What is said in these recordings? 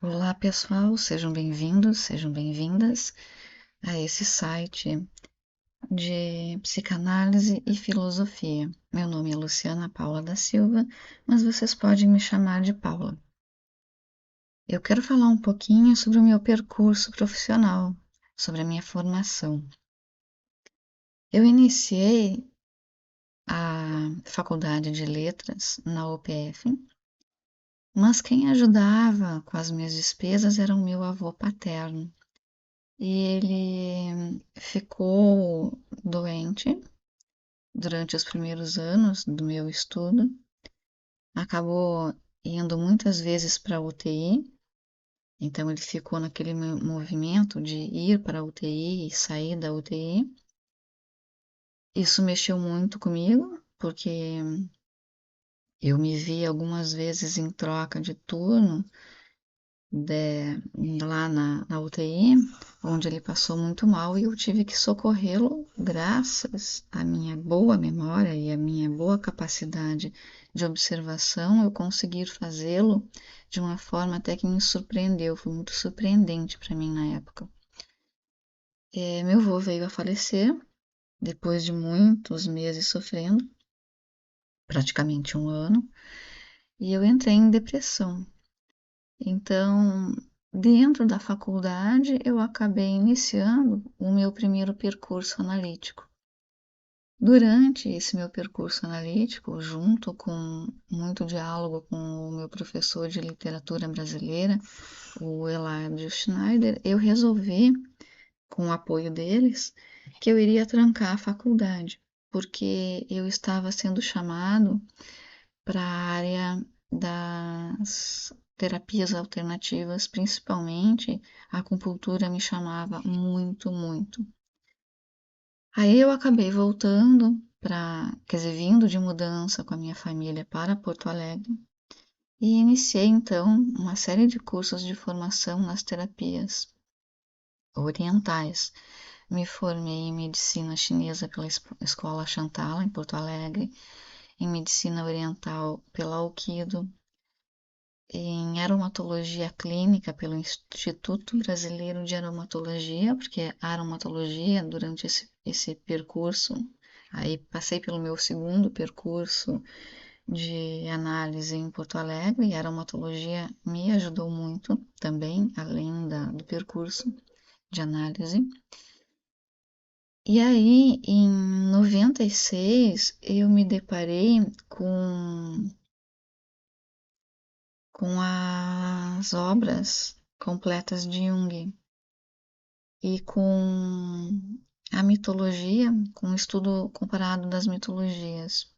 Olá, pessoal, sejam bem-vindos, sejam bem-vindas a esse site de psicanálise e filosofia. Meu nome é Luciana Paula da Silva, mas vocês podem me chamar de Paula. Eu quero falar um pouquinho sobre o meu percurso profissional, sobre a minha formação. Eu iniciei a faculdade de letras na UPF, mas quem ajudava com as minhas despesas era o meu avô paterno. E ele ficou doente durante os primeiros anos do meu estudo, acabou indo muitas vezes para a UTI, então ele ficou naquele movimento de ir para a UTI e sair da UTI. Isso mexeu muito comigo, porque eu me vi algumas vezes em troca de turno lá na UTI, onde ele passou muito mal e eu tive que socorrê-lo graças à minha boa memória e à minha boa capacidade de observação, eu consegui fazê-lo de uma forma até que me surpreendeu, foi muito surpreendente para mim na época. Meu avô veio a falecer depois de muitos meses sofrendo, praticamente um ano, e eu entrei em depressão. Então, dentro da faculdade, eu acabei iniciando o meu primeiro percurso analítico. Durante esse meu percurso analítico, junto com muito diálogo com o meu professor de literatura brasileira, o Eladio Schneider, eu resolvi, com o apoio deles, que eu iria trancar a faculdade, porque eu estava sendo chamado para a área das terapias alternativas, principalmente a acupuntura me chamava muito, muito. Aí eu acabei voltando quer dizer, vindo de mudança com a minha família para Porto Alegre e iniciei então uma série de cursos de formação nas terapias orientais. Me formei em medicina chinesa pela Escola Chantala, em Porto Alegre, em medicina oriental pela Aikido, em aromatologia clínica pelo Instituto Brasileiro de Aromatologia, porque a aromatologia, durante esse percurso, aí passei pelo meu segundo percurso de análise em Porto Alegre, e a aromatologia me ajudou muito também, além do percurso de análise. E aí, em 96, eu me deparei com as obras completas de Jung e com a mitologia, com o estudo comparado das mitologias,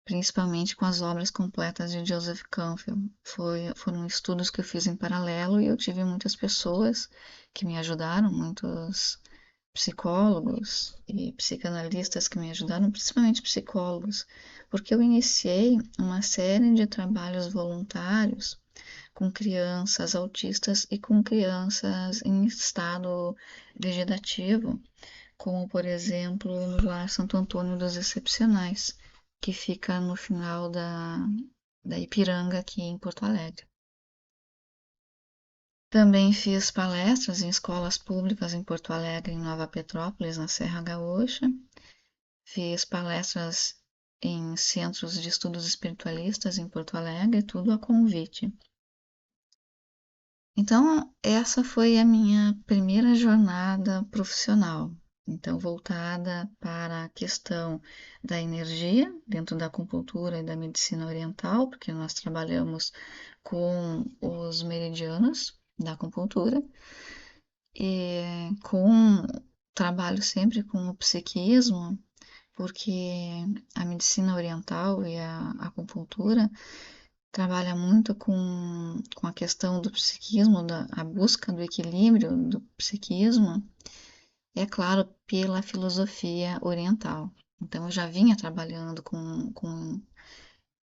principalmente com as obras completas de Joseph Campbell. Foram estudos que eu fiz em paralelo e eu tive muitas pessoas que me ajudaram, muitos psicólogos e psicanalistas que me ajudaram, principalmente psicólogos, porque eu iniciei uma série de trabalhos voluntários com crianças autistas e com crianças em estado vegetativo, como por exemplo no Lar Santo Antônio dos Excepcionais, que fica no final da Ipiranga, aqui em Porto Alegre. Também fiz palestras em escolas públicas em Porto Alegre, em Nova Petrópolis, na Serra Gaúcha. Fiz palestras em centros de estudos espiritualistas em Porto Alegre, tudo a convite. Então, essa foi a minha primeira jornada profissional. Então, voltada para a questão da energia, dentro da acupuntura e da medicina oriental, porque nós trabalhamos com os meridianos da acupuntura, e com trabalho sempre com o psiquismo, porque a medicina oriental e a acupuntura trabalha muito com a questão do psiquismo, a busca do equilíbrio do psiquismo, é claro, pela filosofia oriental. Então, eu já vinha trabalhando com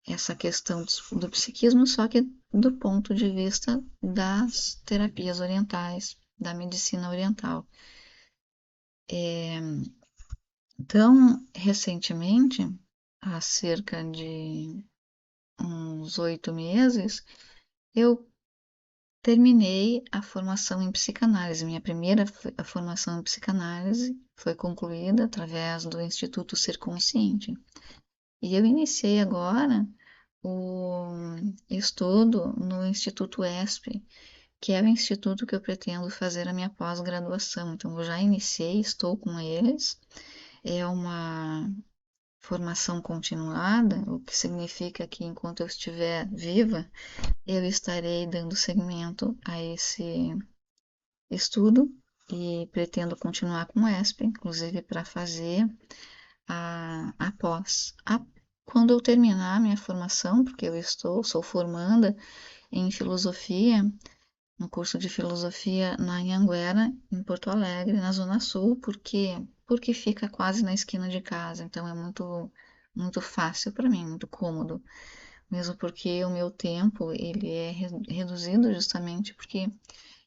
essa questão do psiquismo, só que do ponto de vista das terapias orientais, da medicina oriental. Então, recentemente, há cerca de uns 8 meses, eu terminei a formação em psicanálise. Minha primeira a formação em psicanálise foi concluída através do Instituto Ser Consciente. E eu iniciei agora o estudo no Instituto ESP, que é o instituto que eu pretendo fazer a minha pós-graduação. Então, eu já iniciei, estou com eles. É uma formação continuada, o que significa que enquanto eu estiver viva, eu estarei dando seguimento a esse estudo e pretendo continuar com o ESP, inclusive para fazer a pós. Quando eu terminar a minha formação, porque sou formanda em filosofia, no curso de filosofia na Anhanguera, em Porto Alegre, na Zona Sul, porque fica quase na esquina de casa, então é muito fácil para mim, muito cômodo, mesmo porque o meu tempo ele é reduzido justamente porque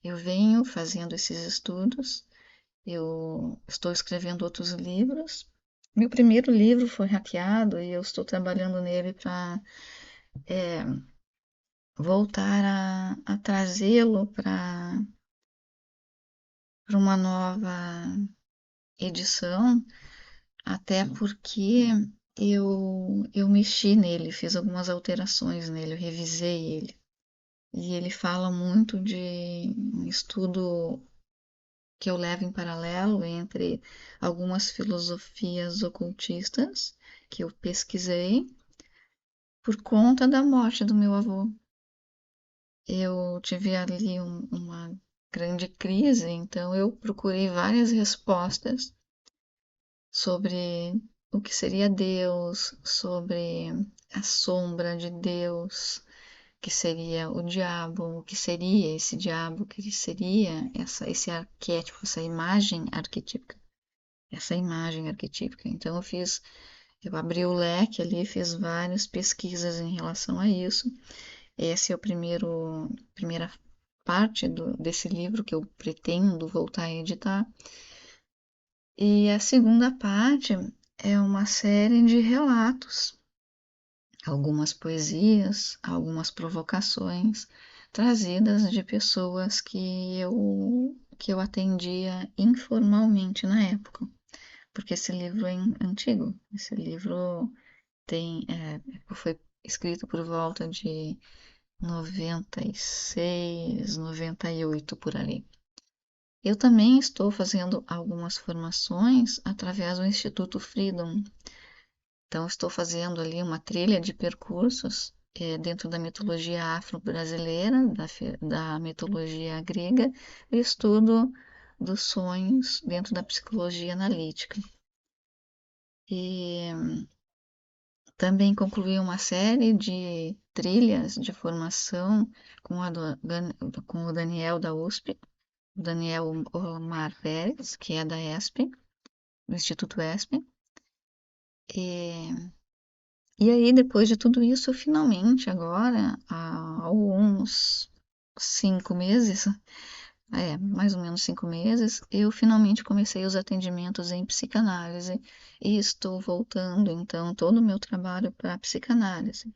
eu venho fazendo esses estudos, eu estou escrevendo outros livros. Meu primeiro livro foi hackeado e eu estou trabalhando nele para voltar a trazê-lo para uma nova edição, até porque eu mexi nele, fiz algumas alterações nele, eu revisei ele. E ele fala muito de um estudo que eu levo em paralelo entre algumas filosofias ocultistas que eu pesquisei por conta da morte do meu avô. Eu tive ali uma grande crise, então eu procurei várias respostas sobre o que seria Deus, sobre a sombra de Deus, que seria o diabo, o que seria esse diabo, o que seria esse arquétipo, essa imagem arquetípica. Então eu abri o leque ali, fiz várias pesquisas em relação a isso. Essa é a primeira parte desse livro que eu pretendo voltar a editar. E a segunda parte é uma série de relatos, algumas poesias, algumas provocações trazidas de pessoas que eu atendia informalmente na época, porque esse livro é antigo. Esse livro foi escrito por volta de 96, 98 por ali. Eu também estou fazendo algumas formações através do Instituto Freedom. Então, estou fazendo ali uma trilha de percursos dentro da mitologia afro-brasileira, da mitologia grega, e estudo dos sonhos dentro da psicologia analítica. E também concluí uma série de trilhas de formação com o Daniel da USP, o Daniel Omar Pérez, que é da ESP, do Instituto ESP. E, e aí, depois de tudo isso, finalmente, agora, há alguns 5 meses, mais ou menos 5 meses, eu finalmente comecei os atendimentos em psicanálise e estou voltando, então, todo o meu trabalho para a psicanálise.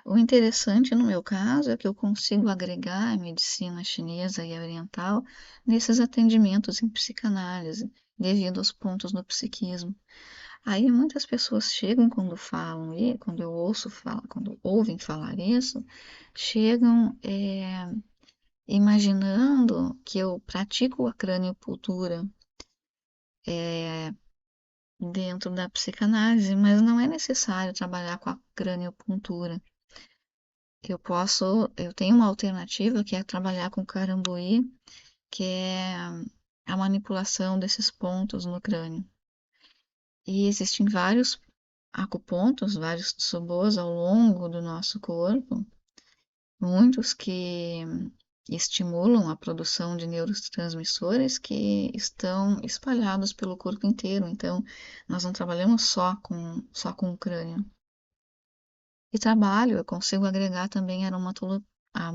O interessante no meu caso é que eu consigo agregar a medicina chinesa e oriental nesses atendimentos em psicanálise, devido aos pontos do psiquismo. Aí muitas pessoas chegam quando falam, e quando eu ouço falar, quando ouvem falar isso, chegam imaginando que eu pratico a craniocultura dentro da psicanálise, mas não é necessário trabalhar com a craniopuntura. Eu tenho uma alternativa que é trabalhar com caramboí, que é a manipulação desses pontos no crânio. E existem vários acupontos, vários tsubos ao longo do nosso corpo, muitos que estimulam a produção de neurotransmissores que estão espalhados pelo corpo inteiro. Então, nós não trabalhamos só com o crânio. E eu consigo agregar também a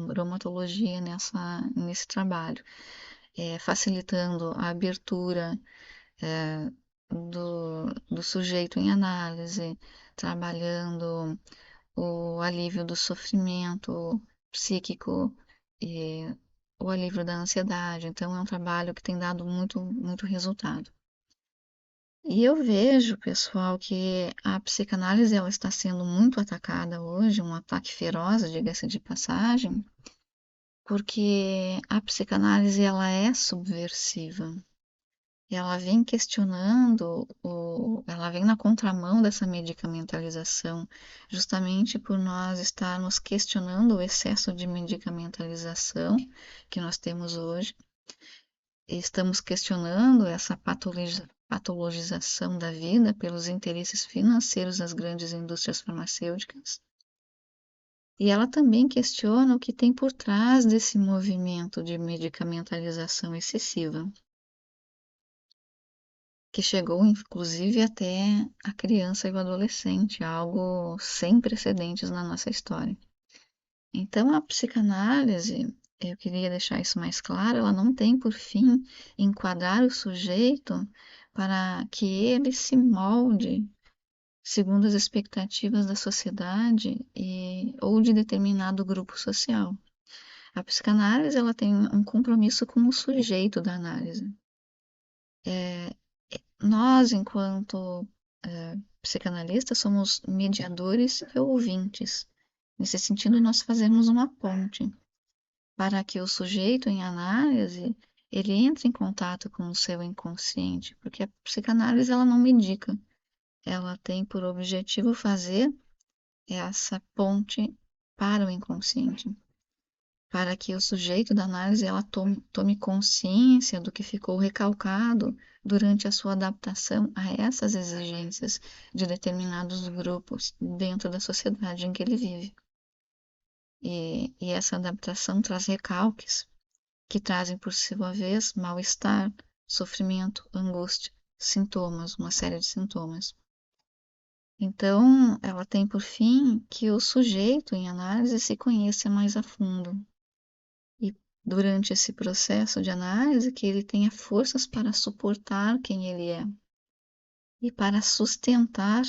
aromatologia nesse trabalho, facilitando a abertura do sujeito em análise, trabalhando o alívio do sofrimento psíquico, o alívio da ansiedade. Então, é um trabalho que tem dado muito, muito resultado. E eu vejo, pessoal, que a psicanálise ela está sendo muito atacada hoje, um ataque feroz, diga-se de passagem, porque a psicanálise ela é subversiva. Ela vem questionando, ela vem na contramão dessa medicamentalização, justamente por nós estarmos questionando o excesso de medicamentalização que nós temos hoje. Estamos questionando essa patologização da vida pelos interesses financeiros das grandes indústrias farmacêuticas. E ela também questiona o que tem por trás desse movimento de medicamentalização excessiva, que chegou inclusive até a criança e o adolescente, algo sem precedentes na nossa história. Então, a psicanálise, eu queria deixar isso mais claro, ela não tem por fim enquadrar o sujeito para que ele se molde segundo as expectativas da sociedade ou de determinado grupo social. A psicanálise ela tem um compromisso com o sujeito da análise. Nós, enquanto psicanalistas, somos mediadores e ouvintes. Nesse sentido, nós fazemos uma ponte para que o sujeito em análise ele entre em contato com o seu inconsciente, porque a psicanálise ela não medica, ela tem por objetivo fazer essa ponte para o inconsciente, para que o sujeito da análise ela tome consciência do que ficou recalcado durante a sua adaptação a essas exigências de determinados grupos dentro da sociedade em que ele vive. E essa adaptação traz recalques que trazem por sua vez mal-estar, sofrimento, angústia, sintomas, uma série de sintomas. Então, ela tem por fim que o sujeito em análise se conheça mais a fundo e durante esse processo de análise que ele tenha forças para suportar quem ele é e para sustentar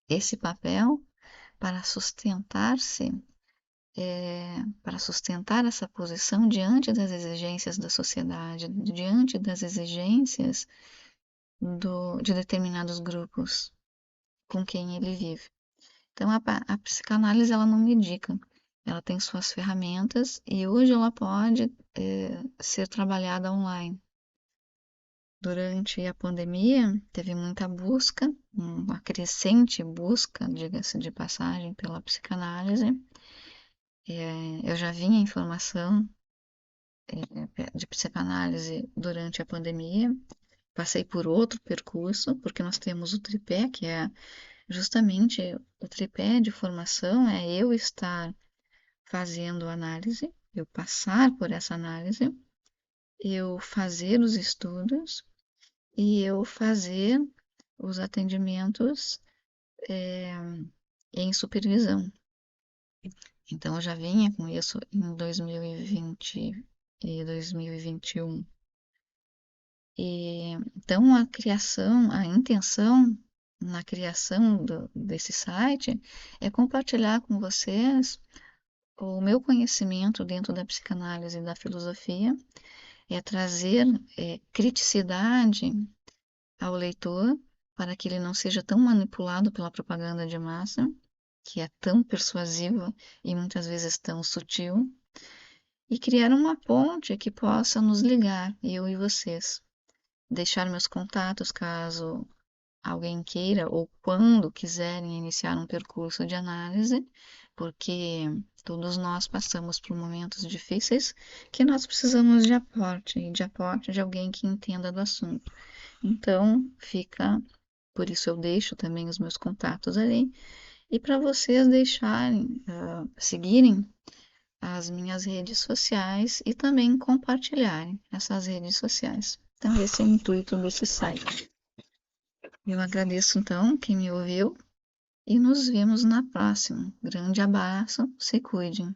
esse papel, para sustentar-se, para sustentar essa posição diante das exigências da sociedade, diante das exigências de determinados grupos com quem ele vive. Então, a psicanálise ela não medica, ela tem suas ferramentas e hoje ela pode ser trabalhada online. Durante a pandemia, teve muita busca, uma crescente busca, diga-se de passagem, pela psicanálise. Eu já vinha em formação de psicanálise durante a pandemia, passei por outro percurso, porque nós temos o tripé, que é justamente o tripé de formação, é eu estar fazendo análise, eu passar por essa análise, eu fazer os estudos e eu fazer os atendimentos em supervisão. Então, eu já vinha com isso em 2020 e 2021. Então, a intenção na criação desse site é compartilhar com vocês o meu conhecimento dentro da psicanálise e da filosofia, é trazer criticidade ao leitor para que ele não seja tão manipulado pela propaganda de massa, que é tão persuasiva e muitas vezes tão sutil, e criar uma ponte que possa nos ligar, eu e vocês. Deixar meus contatos caso alguém queira ou quando quiserem iniciar um percurso de análise, porque todos nós passamos por momentos difíceis que nós precisamos de aporte e de aporte de alguém que entenda do assunto. Então, por isso eu deixo também os meus contatos ali e para vocês deixarem, seguirem as minhas redes sociais e também compartilharem essas redes sociais. Então, esse é o intuito desse site. Eu agradeço então quem me ouviu e nos vemos na próxima. Grande abraço, se cuidem.